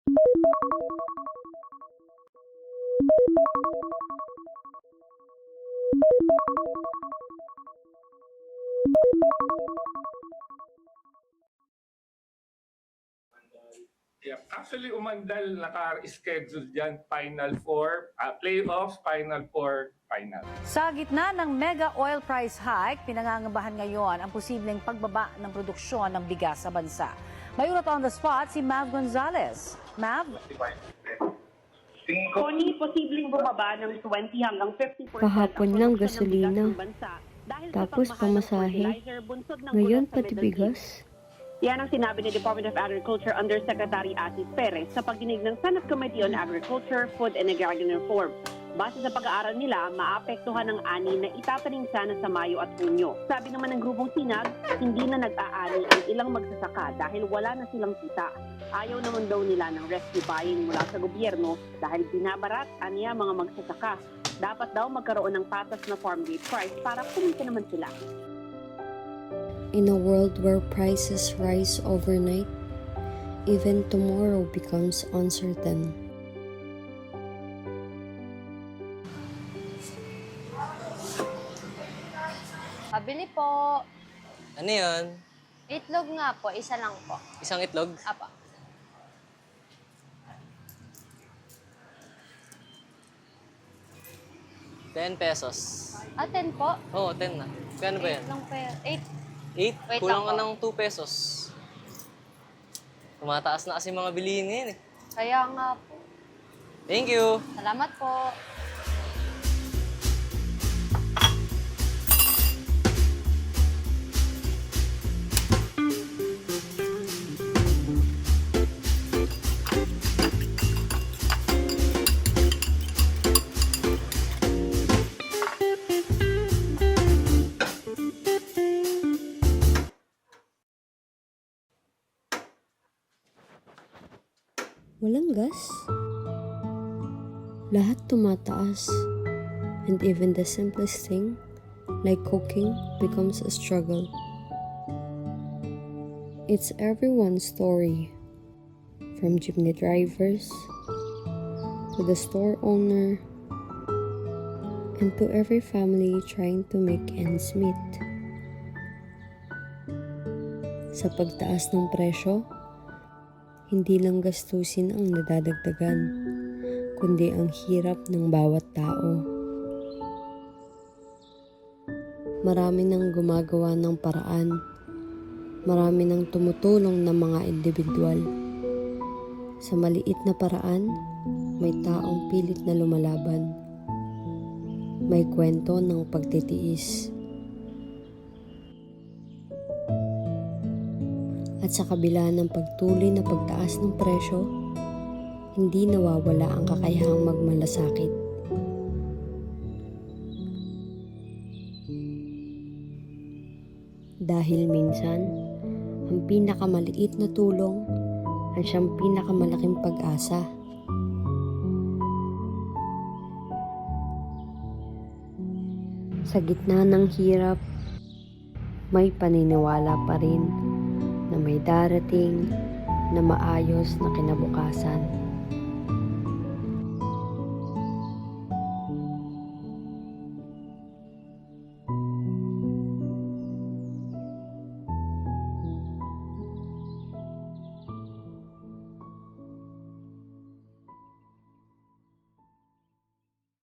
Yeah, actually umandal naka-schedule diyan Final Four, playoffs, Final Four, final. Sa gitna ng mega oil price hike, pinangangabahan ngayon ang posibleng pagbaba ng produksyon ng bigas sa bansa. May ulat on the spot si Mav Gonzalez. Mav? Connie, posibleng bumaba ng 20 hanggang 50% Kahapon ang lang produksyon ng bigas gasolina. ng bansa dahil sa Tapos pagmahal ng pamasahe. fertilizer, bunsod ng Ngayon gulat sa pati Middle bigas. East. Yan ang sinabi ni Department of Agriculture Undersecretary Asis Perez sa pagdinig ng Senate Committee on Agriculture, Food and Agrarian Reform. Base sa pag-aaral nila, maapektuhan ng ani na itatanim sana sa Mayo at Hunyo. Sabi naman ng grupong Sinag, hindi na nag-aani ang ilang magsasaka dahil wala na silang kita. Ayaw naman daw nila ng rescue buying mula sa gobyerno dahil binabarat aniya mga magsasaka. Dapat daw magkaroon ng patas na farm gate price para kumita naman sila. In a world where prices rise overnight, even tomorrow becomes uncertain. Pabili po. Ano yun? Itlog nga po, isa lang po. Isang itlog? Apa. ₱10. 10 po. Oo, 10 na. Kano ba yan? 8 lang po yan. 8. 8? Wait Kulang lang ka po. ng ₱2. Tumataas na kasi mga bilihin ngayon eh. Kaya nga po. Thank you! Salamat po. Walang gas? Lahat tumataas. And even the simplest thing, like cooking, becomes a struggle. It's everyone's story. From jeepney drivers, to the store owner, and to every family trying to make ends meet. Sa pagtaas ng presyo, hindi lang gastusin ang nadadagdagan, kundi ang hirap ng bawat tao. Marami nang gumagawa ng paraan. Marami nang tumutulong ng mga individual. Sa maliit na paraan, may taong pilit na lumalaban. May kwento ng pagtitiis. At sa kabila ng pagtuloy na pagtaas ng presyo, hindi nawawala ang kakayahang magmalasakit. Dahil minsan, ang pinakamaliit na tulong ang siyang pinakamalaking pag-asa. Sa gitna ng hirap, may paniniwala pa rin na may darating na maayos na kinabukasan.